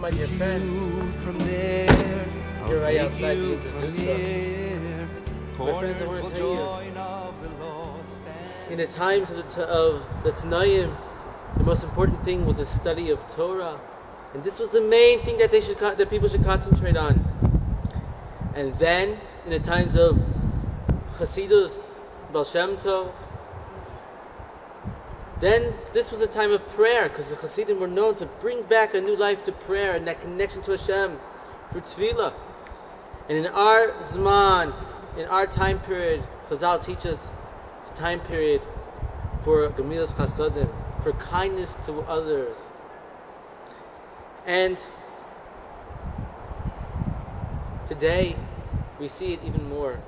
my dear friends. From there, You're right outside the introduction. My friends, I want to tell you, in the times of the Tanaim, the most important thing was the study of Torah, and this was the main thing that people should concentrate on. And then, in the times of Chassidus, Baal Shem Tov, then this was a time of prayer, because the Chassidim were known to bring back a new life to prayer and that connection to Hashem through Tefillah. And in our Zman, in our time period, Chazal teaches it's a time period for Gemilas Chasadim, for kindness to others. And today, we see it even more.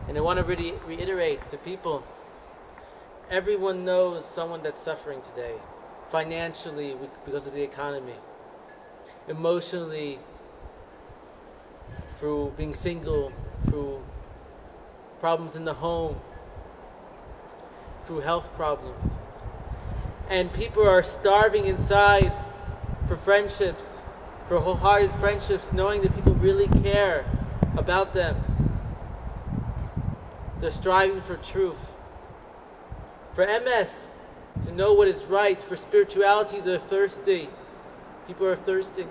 And I want to really reiterate to people, everyone knows someone that's suffering today, financially because of the economy, emotionally through being single, through problems in the home, through health problems. And people are starving inside for friendships, for wholehearted friendships, knowing that people really care about them. They're striving for truth, for MS, to know what is right, for spirituality. They're thirsty. People are thirsty.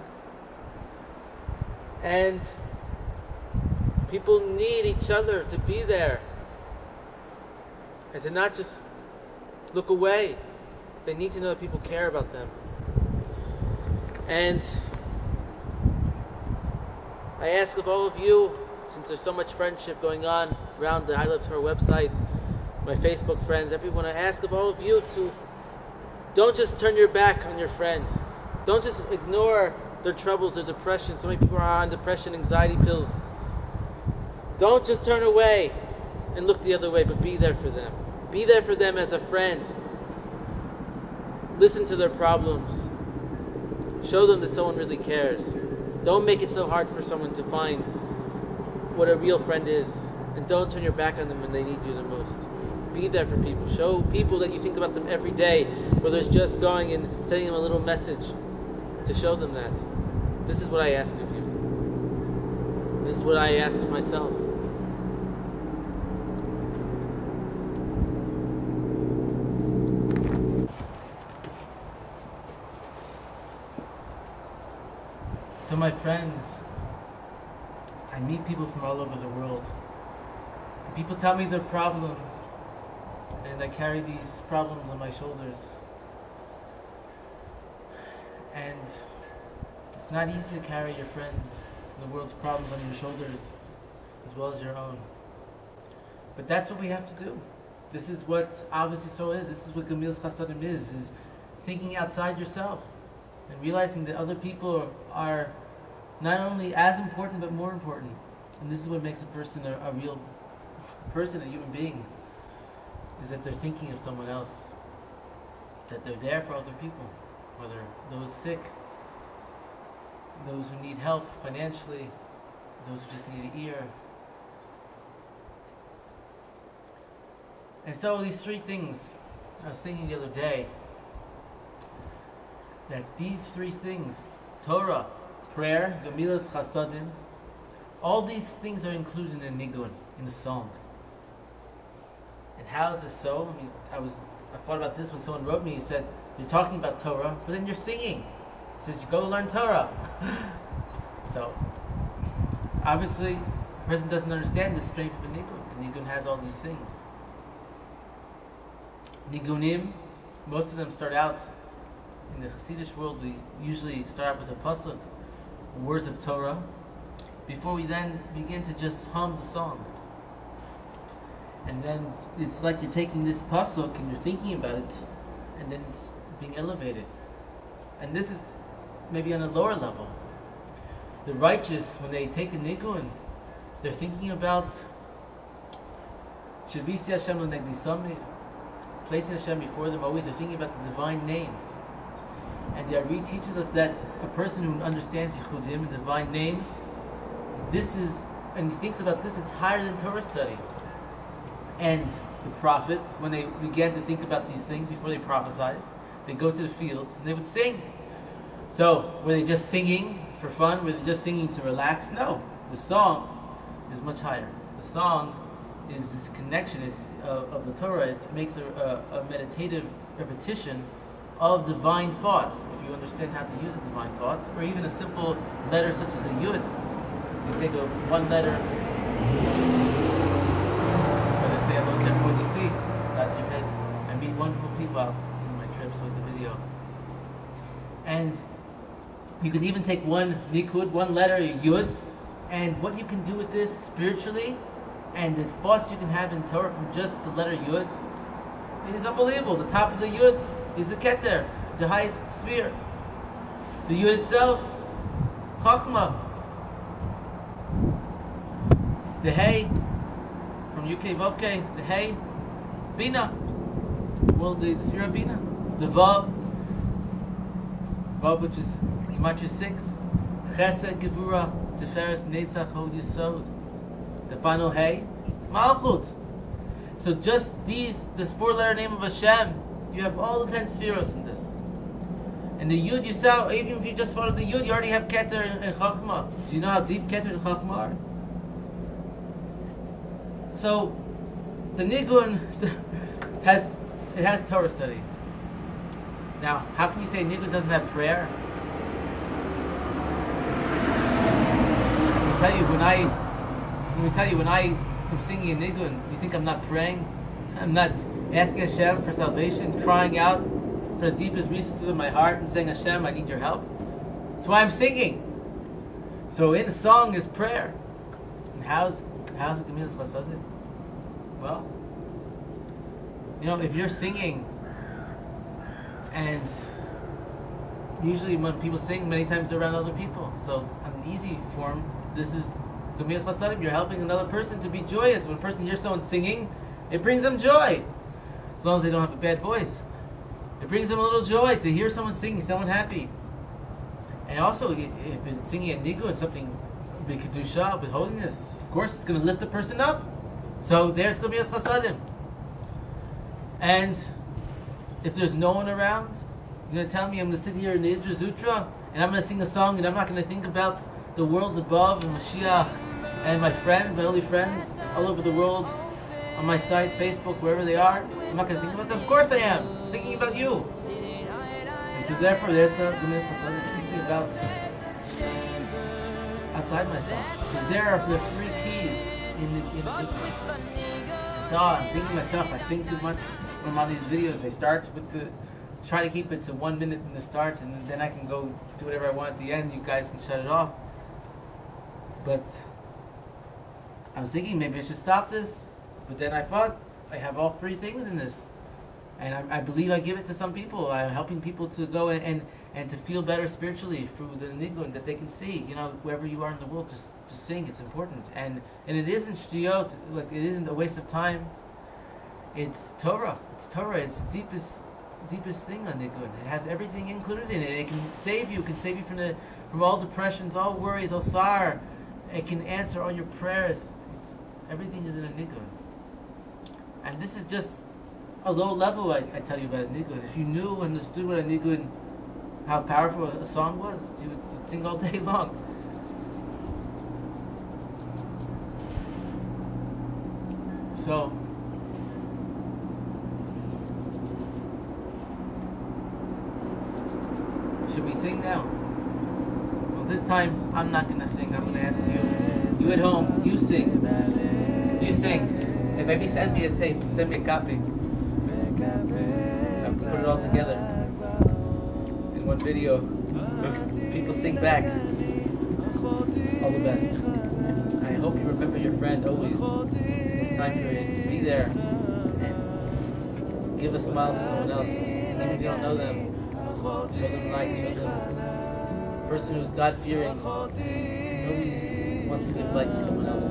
And people need each other to be there and to not just look away. They need to know that people care about them. And I ask of all of you, since there's so much friendship going on around the I Love Torah website, my Facebook friends, everyone, I ask of all of you to don't just turn your back on your friend. Don't just ignore their troubles, their depression. So many people are on depression, anxiety pills. Don't just turn away and look the other way, but be there for them. Be there for them as a friend. Listen to their problems. Show them that someone really cares. Don't make it so hard for someone to find what a real friend is. And don't turn your back on them when they need you the most. Be there for people. Show people that you think about them every day, whether it's just going and sending them a little message to show them that. This is what I ask of you. This is what I ask of myself. So my friends, I meet people from all over the world. People tell me their problems, and I carry these problems on my shoulders. And it's not easy to carry your friends, the world's problems on your shoulders, as well as your own. But that's what we have to do. This is what obviously so is. This is what Gemilas Chasadim is thinking outside yourself and realizing that other people are not only as important but more important. And this is what makes a person a real person, a human being, is that they're thinking of someone else, that they're there for other people, whether those sick, those who need help financially, those who just need an ear. And so these three things, I was thinking the other day, that these three things, Torah, prayer, Gemilas Chasadim, all these things are included in a nigun, in a song. And how is this so? I mean, I thought about this when someone wrote me. He said, you're talking about Torah, but then you're singing. He says, you go learn Torah. So, obviously, a person doesn't understand the strength of a nigun. The nigun has all these things. Nigunim, most of them start out, in the Hasidic world, we usually start out with a pasuk, words of Torah, before we then begin to just hum the song. And then it's like you're taking this pasuk and you're thinking about it, and then it's being elevated. And this is maybe on a lower level. The righteous, when they take a nigun, they're thinking about Shavisi Hashem l'negdi samir, placing Hashem before them always. They're thinking about the divine names. And the Ari teaches us that a person who understands Yichudim and divine names, this is, and he thinks about this, it's higher than Torah study. And the prophets, when they began to think about these things before they prophesied, they go to the fields and they would sing. So, were they just singing for fun? Were they just singing to relax? No. The song is much higher. The song is this connection of the Torah. It makes a meditative repetition of divine thoughts. If you understand how to use the divine thoughts, or even a simple letter such as a yud. You take one letter, try to say hello to everyone you see, nod your head. I meet wonderful people out in my trips with the video. And you can even take one nikud, one letter, a yud, and what you can do with this spiritually, and the thoughts you can have in Torah from just the letter yud, it is unbelievable. The top of the yud is the keter, the highest sphere. The yud itself, chachma. The hey, from UK Vovke, the hey, bina. Well, the sphere of bina. The vav, which is pretty much is 6. Chesed, gevura, tiferes, nesach, hod, yesod. The final hey, malchut. So just this 4-letter name of Hashem, you have all the 10 spheros in this. And the yud you saw, even if you just follow the yud, you already have keter and chachma. Do you know how deep keter and chachma are? So the nigun has Torah study. Now, how can you say nigun doesn't have prayer? Let me tell you, when I am singing a nigun, you think I'm not praying? I'm not asking Hashem for salvation, crying out for the deepest recesses of my heart and saying, Hashem, I need your help. That's why I'm singing. So in a song is prayer. And how's it Gemilas Chasadim? Well, if you're singing, and usually when people sing, many times they're around other people. So on an easy form, this is Gemilas Chasadim. You're helping another person to be joyous. When a person hears someone singing, it brings them joy. As long as they don't have a bad voice. It brings them a little joy to hear someone singing, someone happy. And also, if it's singing a nigun, something with kedusha, with holiness, of course it's going to lift the person up. So there's Gemilas Chasadim. And if there's no one around, you're going to tell me I'm going to sit here in the Idra Zutra and I'm going to sing a song and I'm not going to think about the worlds above and Mashiach and my friends, my only friends all over the world, on my site, Facebook, wherever they are. I'm not going to think about them. Of course I am. I'm thinking about you. And so therefore there's Gemilas Chasadim, thinking about outside myself. So there are the 3 keys in so I'm thinking to myself, I sing too much when I'm on these videos. They start with try to keep it to 1 minute in the start, and then I can go do whatever I want at the end. You guys can shut it off. But I was thinking maybe I should stop this. But then I thought I have all 3 things in this, and I believe I give it to some people. I'm helping people to go and to feel better spiritually through the nigun, that they can see, wherever you are in the world, just sing. It's important, and it isn't shtiyot, like it isn't a waste of time. It's Torah. It's Torah. It's the deepest thing on nigun. It has everything included in it. It can save you. It can save you from all depressions, all worries, all sorrow. It can answer all your prayers. Everything is in a nigun. And this is just a low level, I tell you about a nigun. If you knew and understood what a nigun, how powerful a song was, you would sing all day long. So, should we sing now? Well, this time, I'm not going to sing. I'm going to ask you. You at home, you sing. You sing. And maybe send me a tape. Send me a copy. I can put it all together in one video. People sing back. All the best. I hope you remember your friend always. This time period. Be there. And give a smile to someone else. Even if you don't know them. Show them light. Show them a person who's God-fearing. Always wants to give light to someone else.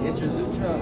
Idra Zutra.